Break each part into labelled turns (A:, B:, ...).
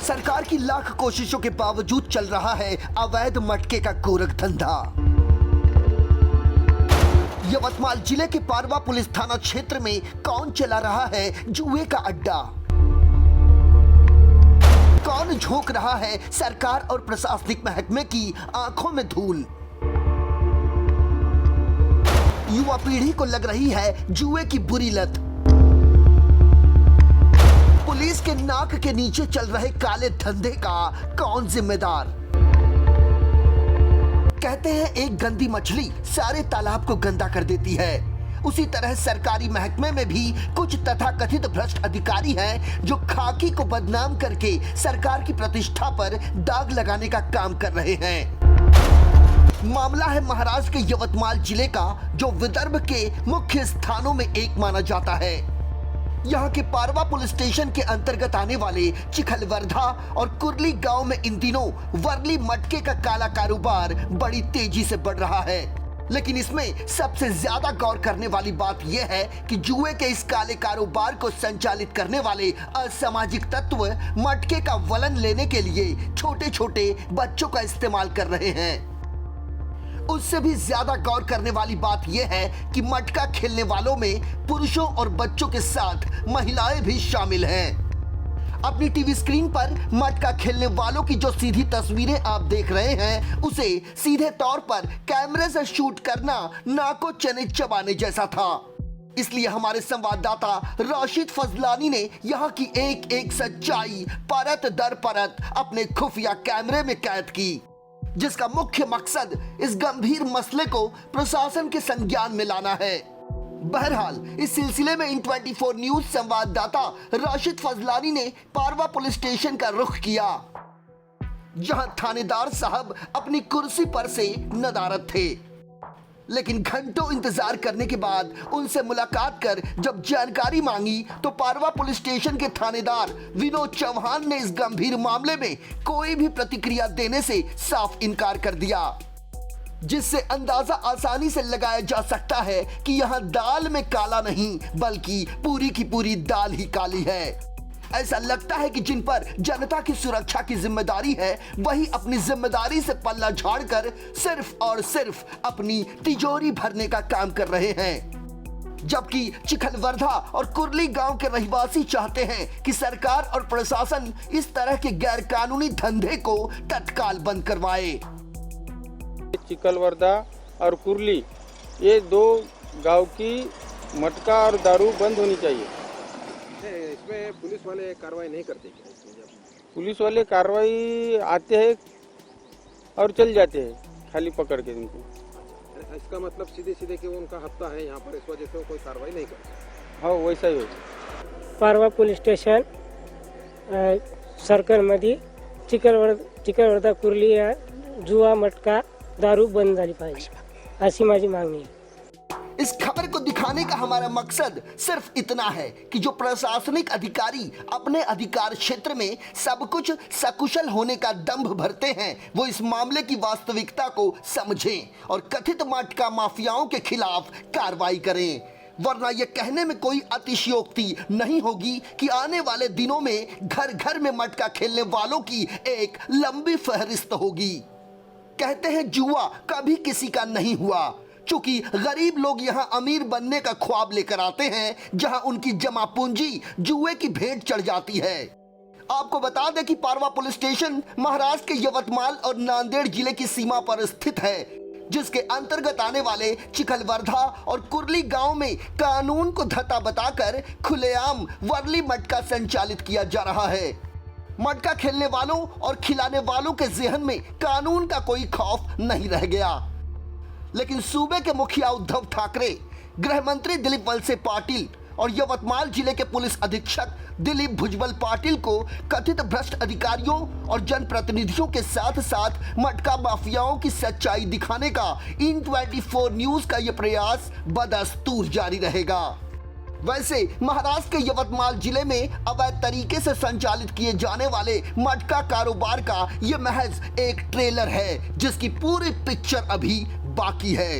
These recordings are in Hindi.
A: सरकार की लाख कोशिशों के बावजूद चल रहा है अवैध मटके का गोरख धंधा। यवतमाल जिले के पारवा पुलिस थाना क्षेत्र में कौन चला रहा है जुए का अड्डा? कौन झोंक रहा है सरकार और प्रशासनिक महकमे की आंखों में धूल? युवा पीढ़ी को लग रही है जुए की बुरी लत। पुलिस के नाक के नीचे चल रहे काले धंधे का कौन जिम्मेदार? कहते हैं एक गंदी मछली सारे तालाब को गंदा कर देती है। उसी तरह सरकारी महकमे में भी कुछ तथाकथित भ्रष्ट अधिकारी हैं जो खाकी को बदनाम करके सरकार की प्रतिष्ठा पर दाग लगाने का काम कर रहे हैं। मामला है महाराष्ट्र के यवतमाल जिले का, जो विदर्भ के मुख्य स्थानों में एक माना जाता है। यहाँ के पारवा पुलिस स्टेशन के अंतर्गत आने वाले चिखलवर्धा और कुरली गांव में इन दिनों वर्ली मटके का काला कारोबार बड़ी तेजी से बढ़ रहा है। लेकिन इसमें सबसे ज्यादा गौर करने वाली बात यह है कि जुए के इस काले कारोबार को संचालित करने वाले असामाजिक तत्व मटके का वलन लेने के लिए छोटे छोटे बच्चों का इस्तेमाल कर रहे हैं। उससे भी ज्यादा गौर करने वाली बात यह है कि मटका खेलने वालों में पुरुषों और बच्चों के साथ महिलाएं भी शामिल हैं। अपनी टीवी स्क्रीन पर मटका खेलने वालों की जो सीधी तस्वीरें आप देख रहे हैं, उसे सीधे तौर पर कैमरे से शूट करना नाको चने चबाने जैसा था। इसलिए हमारे संवाददाता राशिद फजलानी ने यहाँ की एक एक सच्चाई परत दर परत अपने खुफिया कैमरे में कैद की, जिसका मुख्य मकसद इस गंभीर मसले को प्रशासन के संज्ञान में लाना है। बहरहाल इस सिलसिले में इन 24 न्यूज संवाददाता राशिद फजलानी ने पारवा पुलिस स्टेशन का रुख किया, जहां थानेदार साहब अपनी कुर्सी पर से नदारद थे। लेकिन घंटों इंतजार करने के बाद उनसे मुलाकात कर जब जानकारी मांगी तो पारवा पुलिस स्टेशन के थानेदार विनोद चौहान ने इस गंभीर मामले में कोई भी प्रतिक्रिया देने से साफ इनकार कर दिया, जिससे अंदाजा आसानी से लगाया जा सकता है कि यहाँ दाल में काला नहीं बल्कि पूरी की पूरी दाल ही काली है। ऐसा लगता है कि जिन पर जनता की सुरक्षा की जिम्मेदारी है, वही अपनी जिम्मेदारी से पल्ला झाड़कर सिर्फ और सिर्फ अपनी तिजोरी भरने का काम कर रहे हैं। जबकि चिखलवर्धा और कुरली गांव के रहवासी चाहते हैं कि सरकार और प्रशासन इस तरह के गैर कानूनी धंधे को तत्काल बंद करवाए।
B: चिखलवर्धा और कुरली, ये दो गांव की मटका और दारू बंद होनी चाहिए।
C: इसमें पुलिस वाले कार्रवाई नहीं करते क्या?
B: पुलिस वाले कार्रवाई आते हैं और चल जाते हैं, खाली पकड़ के उनको।
C: इसका मतलब सीधे सीधे कि उनका हफ्ता है यहाँ पर, इस वजह से वो कोई कार्रवाई नहीं करते।
B: हाँ, वैसा ही होता।
D: पारवा पोलीस स्टेशन सर्कलमध्ये चिखलवर्धा कुर्ली या जुवा मटका दारू बंद झाली पाहिजे, अशी माझी मागणी आहे।
A: इस खबर को दिखाने का हमारा मकसद सिर्फ इतना है कि जो प्रशासनिक अधिकारी अपने अधिकार क्षेत्र में सब कुछ सकुशल होने का दंभ भरते हैं, वो इस मामले की वास्तविकता को समझें और कथित मटका माफियाओं के खिलाफ कार्रवाई करें। वरना यह कहने में कोई अतिशयोक्ति नहीं होगी कि आने वाले दिनों में घर घर में मटका खेलने वालों की एक लंबी फहरिस्त होगी। कहते हैं जुआ कभी किसी का नहीं हुआ, चूंकि गरीब लोग यहां अमीर बनने का ख्वाब लेकर आते हैं, जहां उनकी जमा पूंजी जुए की भेंट चढ़ जाती है। आपको बता दें कि पारवा पुलिस स्टेशन महाराष्ट्र के यवतमाल और नांदेड़ जिले की सीमा पर स्थित है, जिसके अंतर्गत आने वाले चिखलवर्धा और कुरली गांव में कानून को धत्ता बताकर खुलेआम वर्ली मटका संचालित किया जा रहा है। मटका खेलने वालों और खिलाने वालों के जहन में कानून का कोई खौफ नहीं रह गया। लेकिन सूबे के मुखिया उद्धव ठाकरे, गृह मंत्री दिलीप वलसे पाटिल और यवतमाल जिले के पुलिस अधीक्षक दिलीप भुजबल पाटिल को कथित भ्रष्ट अधिकारियों और जनप्रतिनिधियों के साथ साथ मटका माफियाओं की सच्चाई दिखाने का इन 24 न्यूज का यह प्रयास बदस्तूर जारी रहेगा। वैसे महाराष्ट्र के यवतमाल जिले में अवैध तरीके से संचालित किए जाने वाले मटका कारोबार का यह महज एक ट्रेलर है, जिसकी पूरी पिक्चर अभी बाकी है।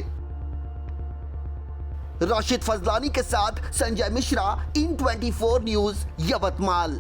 A: राशिद फजलानी के साथ संजय मिश्रा, इन 24 न्यूज, यवतमाल।